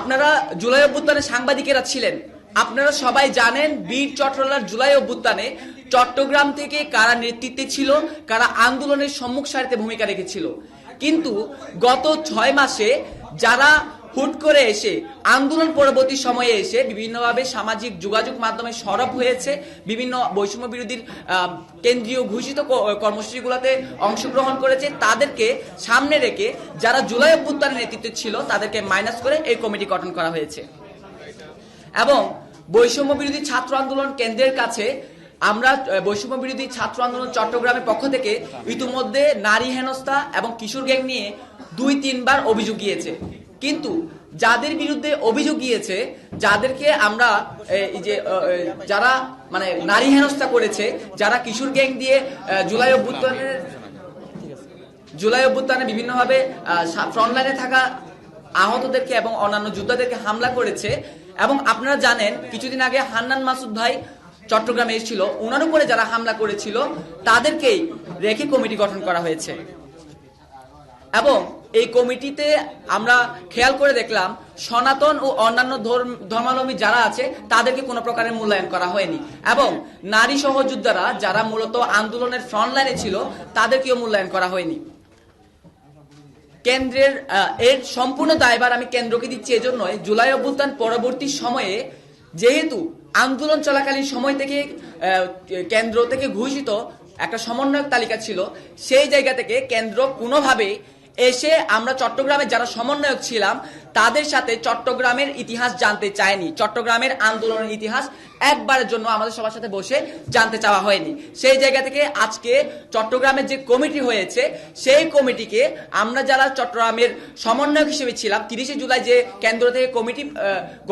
আপনারা জুলাই অভ্যুত্থানে সাংবাদিকেরা ছিলেন, আপনারা সবাই জানেন বীর চট্টলার জুলাই অভ্যুত্থানে চট্টগ্রাম থেকে কারা নেতৃত্বে ছিল, কারা আন্দোলনের সম্মুখ সারিতে ভূমিকা রেখেছিল। কিন্তু গত 6 মাসে যারা হুট করে এসে আন্দোলন পরবর্তী সময়ে এসে বিভিন্নভাবে সামাজিক যোগাযোগ মাধ্যমে সরব হয়েছে, বিভিন্ন বৈষম্য বিরোধীর কেন্দ্রীয় ঘোষিত কর্মসূচিগুলোতে অংশগ্রহণ করেছে, তাদেরকে সামনে রেখে যারা জুলাই অভ্যুত্থানের নেতৃত্বে ছিল তাদেরকে মাইনাস করে এই কমিটি গঠন করা হয়েছে। এবং বৈষম্য বিরোধী ছাত্র আন্দোলন কেন্দ্রের কাছে আমরা বৈষম্য বিরোধী ছাত্র আন্দোলন চট্টগ্রামের পক্ষ থেকে ইতিমধ্যে নারী হেনস্থা এবং কিশোর গ্যাং নিয়ে 2-3 বার অভিযোগ গিয়েছে। কিন্তু যাদের বিরুদ্ধে অভিযোগ গিয়েছে, যাদেরকে আমরা এই যে যারা মানে নারী হেনস্থা করেছে, যারা কিশোর গ্যাং দিয়ে জুলাই অভ্যুত্থানে বিভিন্নভাবে ফ্রন্টলাইনে থাকা আহতদেরকে এবং অন্যান্য যোদ্ধাদেরকে হামলা করেছে। এবং আপনারা জানেন কিছুদিন আগে হান্নান মাসুদ ভাই চট্টগ্রামে এসেছিল, ওনার উপরে যারা হামলা করেছিল তাদেরকেই রেখে কমিটি গঠন করা হয়েছে। এবং এই কমিটিতে আমরা খেয়াল করে দেখলাম সনাতন ও অন্যান্য ধর্মাবলম্বী যারা আছে তাদেরকে কোনো প্রকারের মূল্যায়ন করা হয়নি, এবং নারী সহযোদ্ধারা যারা মূলত আন্দোলনের ফ্রন্টলাইনে ছিল তাদেরকেও মূল্যায়ন করা হয়নি। কেন্দ্রের এর সম্পূর্ণ দায়ভার আমি কেন্দ্রকে দিচ্ছি এজন্যই, জুলাই অভ্যুত্থান পরবর্তী সময়ে যেহেতু আন্দোলন চলাকালীন সময় থেকে কেন্দ্র থেকে ঘোষিত একটা সমন্বয়ক তালিকা ছিল, সেই জায়গা থেকে কেন্দ্র কোনোভাবে এসে আমরা চট্টগ্রামে যারা সমন্বয়ক ছিলাম তাদের সাথে চট্টগ্রামের ইতিহাস জানতে চায়নি, চট্টগ্রামের আন্দোলনের ইতিহাস একবারের জন্য আমাদের সবার সাথে বসে জানতে চাওয়া হয়নি। সেই জায়গা থেকে আজকে চট্টগ্রামের যে কমিটি হয়েছে সেই কমিটিকে আমরা যারা চট্টগ্রামের সমন্বয়ক হিসেবে ছিলাম, 30শে জুলাই যে কেন্দ্র থেকে কমিটি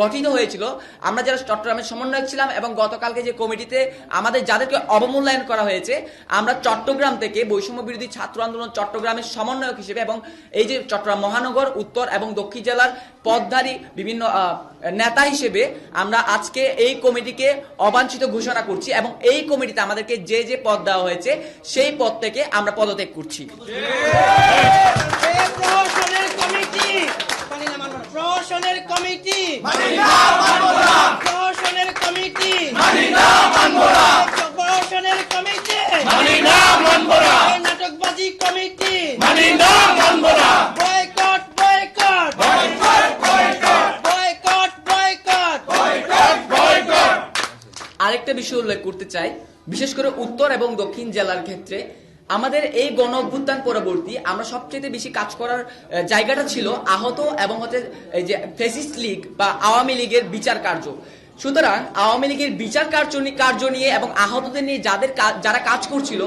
গঠিত হয়েছিল, আমরা যারা চট্টগ্রামের সমন্বয়ক ছিলাম এবং গতকালকে যে কমিটিতে আমাদের যাদেরকে অবমূল্যায়ন করা হয়েছে, আমরা চট্টগ্রাম থেকে বৈষম্য বিরোধী ছাত্র আন্দোলন চট্টগ্রামের সমন্বয়ক হিসেবে এবং এই যে চট্টগ্রাম মহানগর, উত্তর এবং দক্ষিণ জেলার পদধারী বিভিন্ন নেতা হিসেবে আমরা আজকে এই কমিটিকে অবাঞ্ছিত ঘোষণা করছি, এবং এই কমিটিতে আমাদেরকে যে যে পদ দেওয়া হয়েছে সেই পদ থেকে আমরা পদত্যাগ করছি। নাটকবাজি কমিটি আরেকটা বিষয় উল্লেখ করতে চাই, বিশেষ করে উত্তর এবং দক্ষিণ জেলার ক্ষেত্রে আমাদের এই গণ অভ্যুত্থান পরবর্তী আমরা সবচেয়ে বেশি কাজ করার জায়গাটা ছিল আহত এবং এই যে ফ্যাসিস্ট লীগ বা আওয়ামী লীগের বিচার কার্য। সুতরাং আওয়ামী লীগের বিচার কার্য নিয়ে এবং আহতদের নিয়ে যারা কাজ করছিল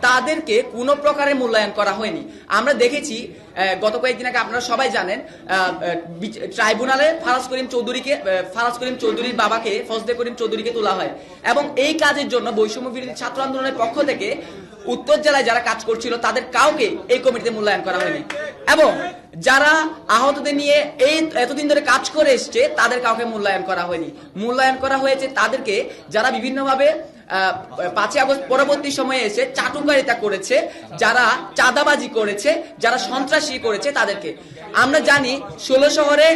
তাদেরকে কোনো প্রকারের মূল্যায়ন করা হয়নি। আমরা দেখেছি গত কয়েকদিন আগে আপনারা সবাই জানেন ট্রাইব্যুনালে ফারাজ করিম চৌধুরীর বাবাকে ফজলে করিম চৌধুরীকে তোলা হয়, এবং এই কাজের জন্য বৈষম্য বিরোধী ছাত্র আন্দোলনের পক্ষ থেকে উত্তর জেলায় যারা কাজ করছিল তাদের কাউকে এই কমিটিতে মূল্যায়ন করা হয়নি, এবং যারা আহতদের নিয়ে এই এতদিন ধরে কাজ করে এসছে তাদের কাউকে মূল্যায়ন করা হয়নি। মূল্যায়ন করা হয়েছে তাদেরকে যারা বিভিন্নভাবে 5 আগস্ট পরবর্তী সময়ে এসে চাটুকারিতা করেছে, যারা চাঁদাবাজি করেছে, যারা সন্ত্রাসী করেছে তাদেরকে। আমরা জানি 16 শহরে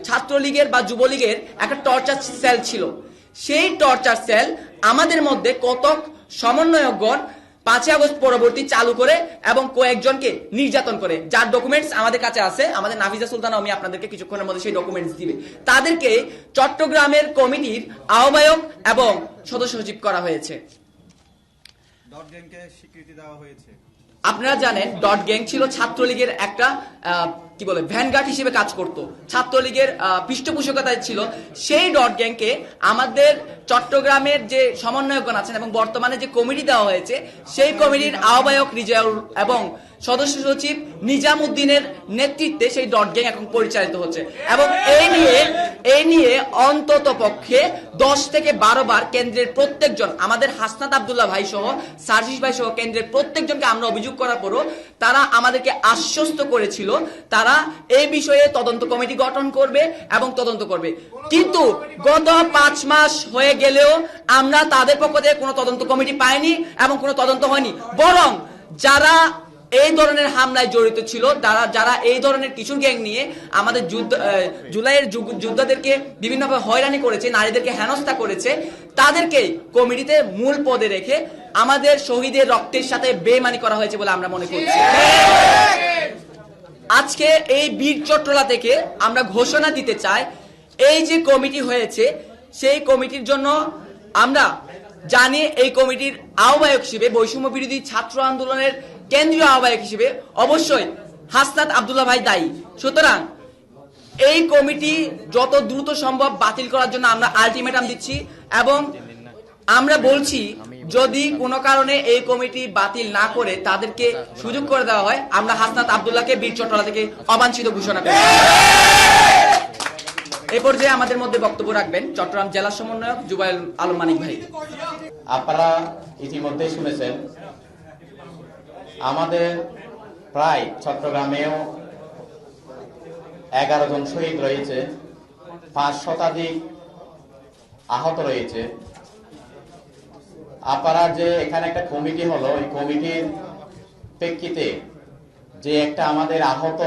ছাত্রলীগের বা যুবলীগের একটা টর্চার সেল ছিল, সেই টর্চার সেল আমাদের মধ্যে কতক সমন্বয়কগণ 5 আগস্ট পরবর্তী চালু করে এবং কয়েকজনকে নির্যাতন করে, যার ডকুমেন্টস আমাদের কাছে আছে। আমাদের নাফিজা সুলতানা আমি আপনাদেরকে কিছুক্ষণের মধ্যে সেই ডকুমেন্টস দিবে। তাদেরকে চট্টগ্রামের কমিটির আহ্বায়ক এবং সদস্য সচিব করা হয়েছে। ডট গ্যাংকে স্বীকৃতি দেওয়া হয়েছে। আপনারা জানেন ডট গ্যাং ছিল ছাত্রলীগের একটা ভ্যানগার্ড হিসেবে কাজ করত, ছাত্রলীগের পৃষ্ঠপোষকতায় ছিল। সেই ডট গ্যাংকে আমাদের চট্টগ্রামের যে সমন্বয়কগণ আছেন এবং বর্তমানে যে কমিটি দেওয়া হয়েছে সেই কমিটির আহ্বায়ক রিজাউল এবং সদস্য সচিব নিজামউদ্দিনের নেতৃত্বে সেই ডট গ্যাং এখন পরিচালিত হচ্ছে, এবং এই নিয়ে অন্তত পক্ষে 10 থেকে 12 বার কেন্দ্রের প্রত্যেকজন, আমাদের হাসনাত আব্দুল্লাহ ভাই সহ সার্জিস ভাই সহ কেন্দ্রের প্রত্যেকজনকে আমরা অভিযোগ করার পরও তারা আমাদেরকে আশ্বস্ত করেছিল তারা এই বিষয়ে তদন্ত কমিটি গঠন করবে এবং তদন্ত করবে। কিন্তু গত 5 মাস হয়ে গেলেও আমরা তাদের পক্ষ থেকে কোনো তদন্ত কমিটি পাইনি এবং কোনো তদন্ত হয়নি, বরং যারা এই ধরনের হামলায় জড়িত ছিল, যারা এই ধরনের কিশোর গ্যাং নিয়ে আমাদের জুলাইয়ের যোদ্ধাদেরকে বিভিন্নভাবে হয়রানি করেছে, নারীদেরকে হেনস্থা করেছে, তাদেরকে কমিটিতে মূল পদে রেখে আমাদের শহীদের রক্তের সাথে বেইমানি করা হয়েছে বলে আমরা মনে করছি। আজকে এই বীর চট্টলা থেকে আমরা ঘোষণা দিতে চাই, এই যে কমিটি হয়েছে সেই কমিটির জন্য আমরা জানি এই কমিটির আহ্বায়ক হিসেবে, বৈষম্য বিরোধী ছাত্র আন্দোলনের কেন্দ্রীয় আহ্বায়ক হিসেবে অবশ্যই হাসনাত আব্দুল্লাহ ভাই দায়ী। সুতরাং এই কমিটি যত দ্রুত সম্ভব বাতিল করার জন্য আমরা আলটিমেটাম দিচ্ছি এবং আমরা বলছি যদি কোনো কারণে এই কমিটি বাতিল না করে তাদেরকে সুযোগ করে দেওয়া হয়, আমরা হাসনাত আব্দুল্লাহকে বীর চট্টলা থেকে অবাঞ্ছিত ঘোষণা করি। এই পর্যায়ে আমাদের মধ্যে বক্তব্য রাখবেন চট্টগ্রাম জেলা সমন্বয়ক জুবাইর আলম মানিক ভাই। আপনারা ইতিমধ্যে শুনেছেন আমাদের প্রায় চট্টগ্রামেও 11 জন শহীদ রয়েছে, 5 শতাধিক আহত রয়েছে। আপনারা যে এখানে একটা কমিটি হলো, এই কমিটির প্রেক্ষিতে যে একটা আমাদের আহত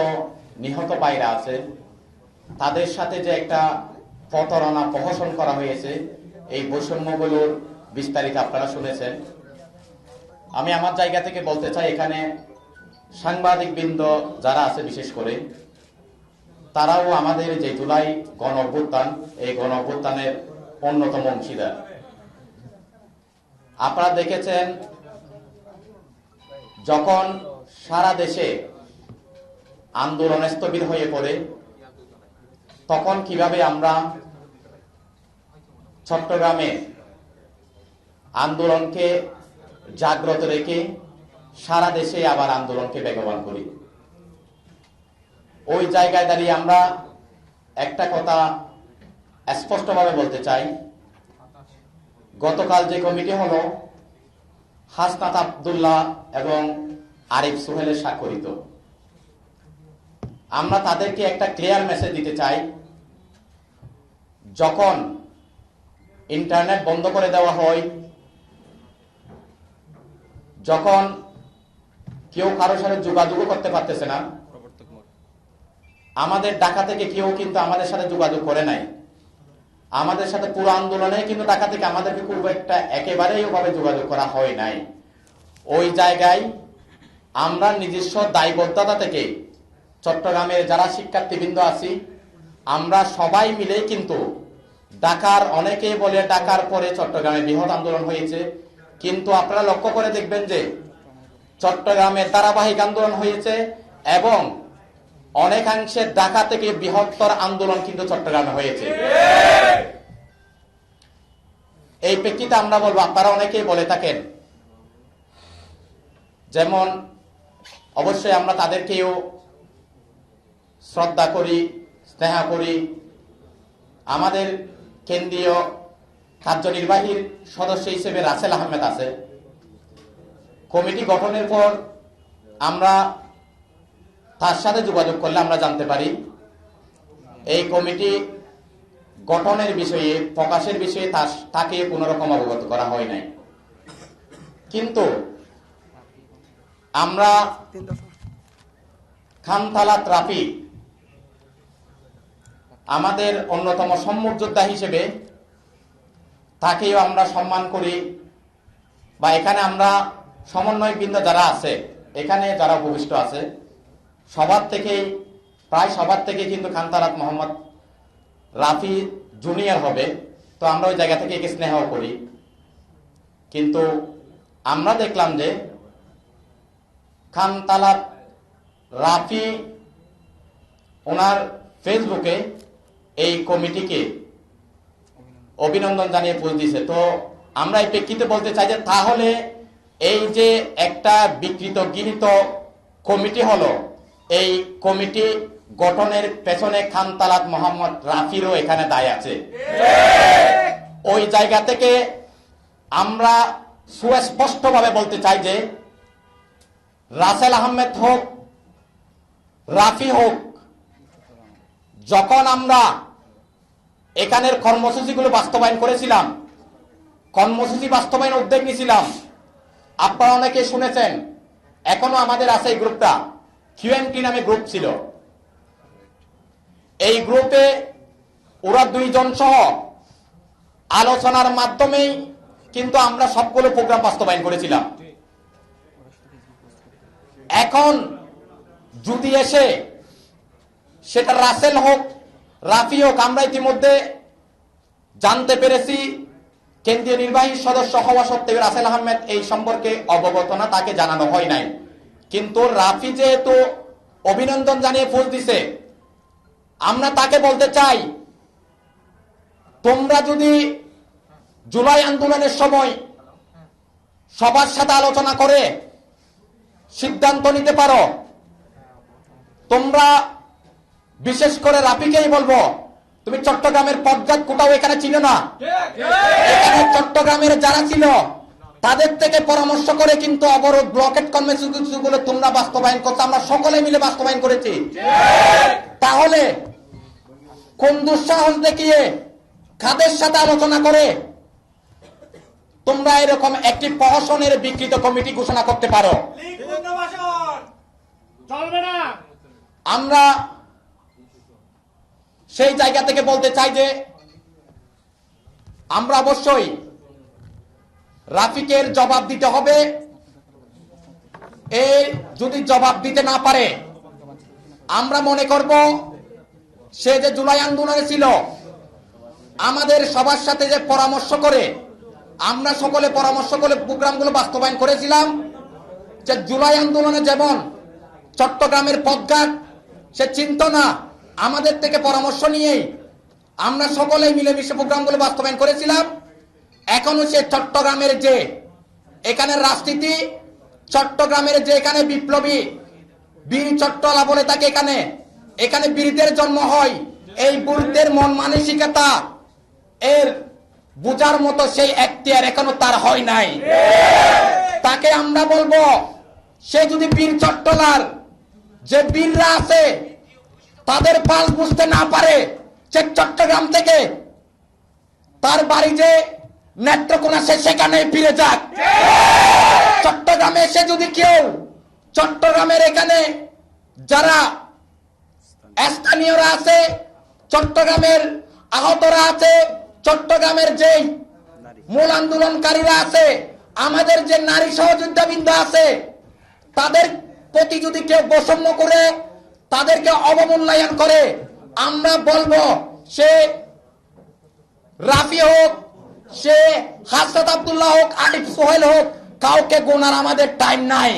নিহত ভাইরা আছে তাদের সাথে যে একটা প্রতারণা প্রহসন করা হয়েছে, এই বৈষম্যগুলোর বিস্তারিত আপনারা শুনেছেন। আমি আমার জায়গা থেকে বলতে চাই, এখানে সাংবাদিক বৃন্দ যারা আছে বিশেষ করে তারাও আমাদের যে জুলাই গণ অভ্যুত্থান, এই গণ অভ্যুত্থানের অন্যতম অংশীদার। আপনারা দেখেছেন যখন সারা দেশে আন্দোলন স্থবির হয়ে পড়ে, তখন কিভাবে আমরা চট্টগ্রামে আন্দোলনকে জাগ্রত রেখে সারা দেশে আবার আন্দোলনকে বেগবান করি। ওই জায়গায় দাঁড়িয়ে আমরা একটা কথা স্পষ্টভাবে বলতে চাই, গতকাল যে কমিটি হলো হাসনাত আব্দুল্লাহ এবং আরিফ সোহেলের স্বাক্ষরিত, আমরা তাদেরকে একটা ক্লিয়ার মেসেজ দিতে চাই, যখন ইন্টারনেট বন্ধ করে দেওয়া হয়, যখন কেউ কারোর সাথে যোগাযোগ করতে পারতেছে না, আমাদের ঢাকা থেকে কেউ কিন্তু আমাদের সাথে যোগাযোগ করে নাই, আমাদের সাথে পুরো আন্দোলনে কিন্তু ঢাকা থেকে আমাদেরকে খুব একটা একেবারেই ওভাবে যোগাযোগ করা হয় নাই। ওই জায়গায় আমরা নিজস্ব দায়বদ্ধতা থেকে চট্টগ্রামের যারা শিক্ষার্থীবৃন্দ আছি আমরা সবাই মিলে কিন্তু ঢাকার, অনেকে বলে ঢাকার পরে চট্টগ্রামে বৃহৎ আন্দোলন হয়েছে, কিন্তু আপনারা লক্ষ্য করে দেখবেন যে চট্টগ্রামে ধারাবাহিক আন্দোলন হয়েছে এবং অনেকাংশে ঢাকা থেকে বৃহত্তর আন্দোলন কিন্তু চট্টগ্রামে হয়েছে। এই প্রেক্ষিতে আমরা বলবো, আপনারা অনেকেই বলে থাকেন, যেমন অবশ্যই আমরা তাদেরকেও শ্রদ্ধা করি, স্নেহ করি। আমাদের কেন্দ্রীয় কার্যনির্বাহীর সদস্য হিসেবে রাসেল আহমেদ আছে। কমিটি গঠনের পর আমরা তার সাথে যোগাযোগ করলে আমরা জানতে পারি এই কমিটি গঠনের বিষয়ে, প্রকাশের বিষয়ে তাকে কোনো রকম অবগত করা হয় নাই। কিন্তু আমরা খানতালাত রাফি আমাদের অন্যতম সম্মুখ যোদ্ধা হিসেবে তাকেও আমরা সম্মান করি, বা এখানে আমরা সমন্বয় বৃন্দ যারা আছে, এখানে যারা উপবিষ্ট আছে প্রায় সবার থেকে কিন্তু খানতালাত মোহাম্মদ রাফি জুনিয়র হবে, তো আমরা ওই জায়গা থেকে একে স্নেহ করি। কিন্তু আমরা দেখলাম যে খানতালাত রাফি ওনার ফেসবুকে এই কমিটিকে অভিনন্দন জানিয়ে পোস্ট দিয়েছে। তো আমরা এই প্রেক্ষিতে বলতে চাই যে তাহলে এই যে একটা বিকৃত গৃহীত কমিটি হলো, এই কমিটি গঠনের পেছনে খানতালাত মোহাম্মদ রাফিরও এখানে দায় আছে। ওই জায়গা থেকে আমরা সুস্পষ্টভাবে বলতে চাই যে রাসেল আহমেদ হোক, রাফি হোক, যখন আমরা এখানের কর্মসূচিগুলো বাস্তবায়ন করেছিলাম, কর্মসূচি বাস্তবায়ন উদ্যোগ নিয়েছিলাম, আপনারা অনেকে শুনেছেন এখনো আমাদের আছে এই গ্রুপটা, QMT নামে গ্রুপ ছিল। এই গ্রুপে ওরা 2 জন সহ আলোচনার মাধ্যমেই কিন্তু আমরা সবগুলো প্রোগ্রাম বাস্তবায়ন করেছিলাম। এখন যদি এসে সেটা রাসেল হোক, রাফি হোক, আমরা ইতিমধ্যে জানতে পেরেছি কেন্দ্রীয় নির্বাহী সদস্য হওয়া সত্ত্বেও রাসেল আহমেদ এই সম্পর্কে অবগত না, তাকে জানানো হয় নাই। কিন্তু রাফি যেহেতু অভিনন্দন জানিয়ে পোস্ট দিছে, আমরা তাকে বলতে চাই, তোমরা যদি জুলাই আন্দোলনের সময় সবার সাথে আলোচনা করে সিদ্ধান্ত নিতে পারো, তোমরা বিশেষ করে রাফিকেই বলবো, তুমি চট্টগ্রামের পদঘাট কোথাও এখানে ছিল না, এখানে চট্টগ্রামের যারা ছিল তাদের থেকে পরামর্শ করে কিন্তু অবরোধ ব্লকেট কর্মসূচিগুলো তোমরা বাস্তবায়ন করছো, আমরা সকলে মিলে বাস্তবায়ন করেছি। তাহলে কোন দুঃসাহস দেখিয়ে কাদের সাথে আলোচনা করে তোমরা এরকম একটি প্রহসনের বিকৃত কমিটি ঘোষণা করতে পারো? আমরা সেই জায়গা থেকে বলতে চাই যে আমরা অবশ্যই রাফিকের জবাব দিতে হবে। এই যদি জবাব দিতে না পারে, আমরা মনে করব সে যে জুলাই আন্দোলনে ছিল, আমাদের সবার সাথে যে পরামর্শ করে আমরা সকলে পরামর্শ করে প্রোগ্রামগুলো বাস্তবায়ন করেছিলাম, যে জুলাই আন্দোলনে যেমন চট্টগ্রামের পদঘাট সে চিন্ত না, আমাদের থেকে পরামর্শ নিয়েই আমরা সকলে মিলেমিশে প্রোগ্রামগুলো বাস্তবায়ন করেছিলাম। এখনো সে চট্টগ্রামের যে এখানে রাজনীতি, চট্টগ্রামের যে এখানে বিপ্লবী বীর চট্টলা বলে তাকে এখানে বীরদের জন্ম হয়, এই বীরদের মন মানসিকতা এর বুঝার মতো সেই এখতিয়ার এখনো তার হয় নাই। তাকে আমরা বলবো, সে যদি বীর চট্টলার যে বীররা আছে তাদের পাল বুঝতে না পারে, সে চট্টগ্রাম থেকে তার বাড়ি যে নেত্রকোনা সে সেখানে ফিরে যাক। চট্টগ্রামে এসে যদি কেউ চট্টগ্রামের এখানে যারা স্থানীয়রা আছে, চট্টগ্রামের আহতরা আছে, চট্টগ্রামের যে মূল আন্দোলনকারীরা আছে, আমাদের যে নারী সহযোদ্ধাবৃন্দ আছে, তাদের প্রতি যদি কেউ বৈষম্য করে, তাদেরকে অবমূল্যায়ন করে, আমরা বলবো সে রাফি হোক, সে হাসরাত আব্দুল্লাহ হোক, আলিফ সোহেল হোক, কাউকে গোনার আমাদের টাইম নাই।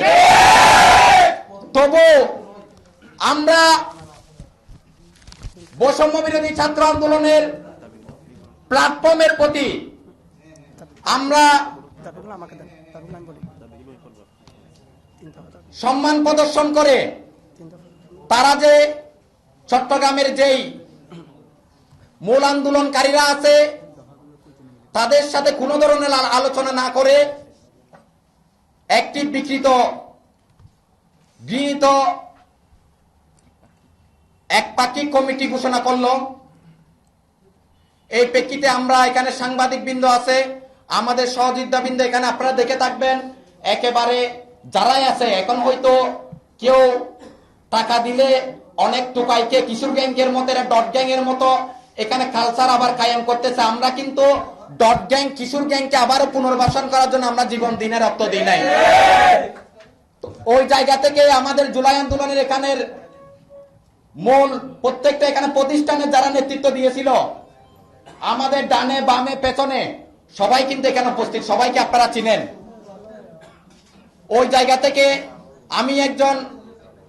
তবু আমরা বৈষম্য বিরোধী ছাত্র আন্দোলনের প্ল্যাটফর্মের প্রতি আমরা সম্মান প্রদর্শন করে তারা যে চট্টগ্রামের যেই মূল আন্দোলনকারীরা আছে তাদের সাথে কোনো ধরনের আলোচনা না করে একটি বিকৃত গৃহীত একপাক্ষিক কমিটি ঘোষণা করলো। এই প্রেক্ষিতে আমরা এখানে সাংবাদিক বৃন্দ আছে, আমাদের সহযোদ্ধা বৃন্দ এখানে আপনারা দেখে থাকবেন, একেবারে যারাই আছে এখন হয়তো কেউ টাকা দিলে অনেক টোকাইকে কিশোর গ্যাংয়ের মতো ডট গ্যাং এর মতো এখানে কালচার আবার কায়েম করতেছে। আমরা কিন্তু ডট গ্যাং কিশোর গ্যাংকে আবারও পুনর্বাসন করার জন্য আমরা জীবন দিনের রক্ত দিই নাই। ওই জায়গা থেকে আমাদের জুলাই আন্দোলনের এখানের মূল প্রত্যেকটা এখানে প্রতিষ্ঠানে যারা নেতৃত্ব দিয়েছিল, আমাদের ডানে বামে পেছনে সবাই কিন্তু এখানে উপস্থিত, সবাইকে আপনারা চিনেন। ওই জায়গা থেকে আমি একজন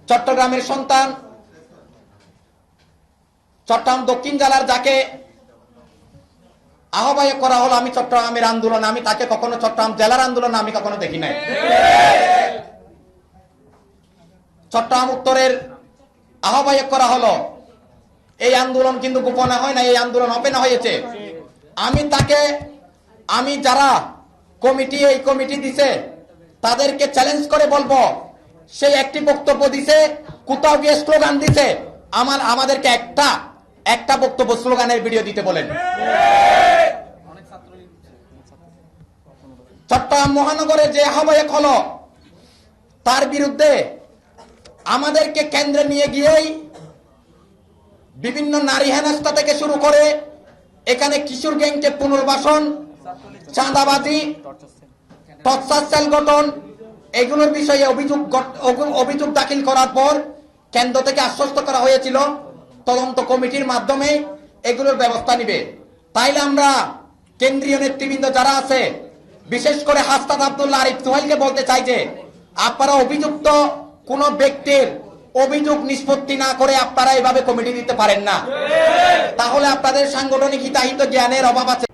চট্টগ্রামের সন্তান, চট্টগ্রাম দক্ষিণ জেলার যাকে আহ্বায়ক করা হলো আমি চট্টগ্রামের আন্দোলন, আমি তাকে কখনো চট্টগ্রাম জেলার আন্দোলন আমি কখনো দেখি নাই। চট্টগ্রাম উত্তরের আহ্বায়ক করা হলো, এই আন্দোলন কিন্তু গোপনে হয় না, এই আন্দোলন ওপেন হয়েছে। আমি যারা এই কমিটি দিছে তাদেরকে চ্যালেঞ্জ করে বলবো, সেই একটি বক্তব্য দিছে, কোথাও গিয়ে স্লোগান দিছে, আমাদেরকে একটা বক্তব্য স্লোগানের ভিডিও দিতে বলেন। চট্টগ্রাম মহানগরে যে আহ্বায়ক হলো তার বিরুদ্ধে আমাদেরকে কেন্দ্রে নিয়ে গিয়েই বিভিন্ন নারী হেনস্থা থেকে শুরু করে এখানে কিশোর গ্যাংকে পুনর্বাসন, চাঁদাবাজি, টর্চার সেল গঠন, এগুলোর বিষয়ে অভিযোগ দাখিল করার পর কেন্দ্র থেকে আশ্বস্ত করা হয়েছিল তদন্ত কমিটির মাধ্যমে এগুলোর ব্যবস্থা নিবে। তাইলে আমরা কেন্দ্রীয় নেতৃবৃন্দ যারা আছে, বিশেষ করে হাসনাত আব্দুল্লাহ, আরিফ সোহেলকে বলতে চাই যে আপনারা অভিযুক্ত কোন ব্যক্তির অভিযোগ নিষ্পত্তি না করে আপনারা এভাবে কমিটি দিতে পারেন না। তাহলে আপনাদের সাংগঠনিক হিতাহিত জ্ঞানের অভাব আছে।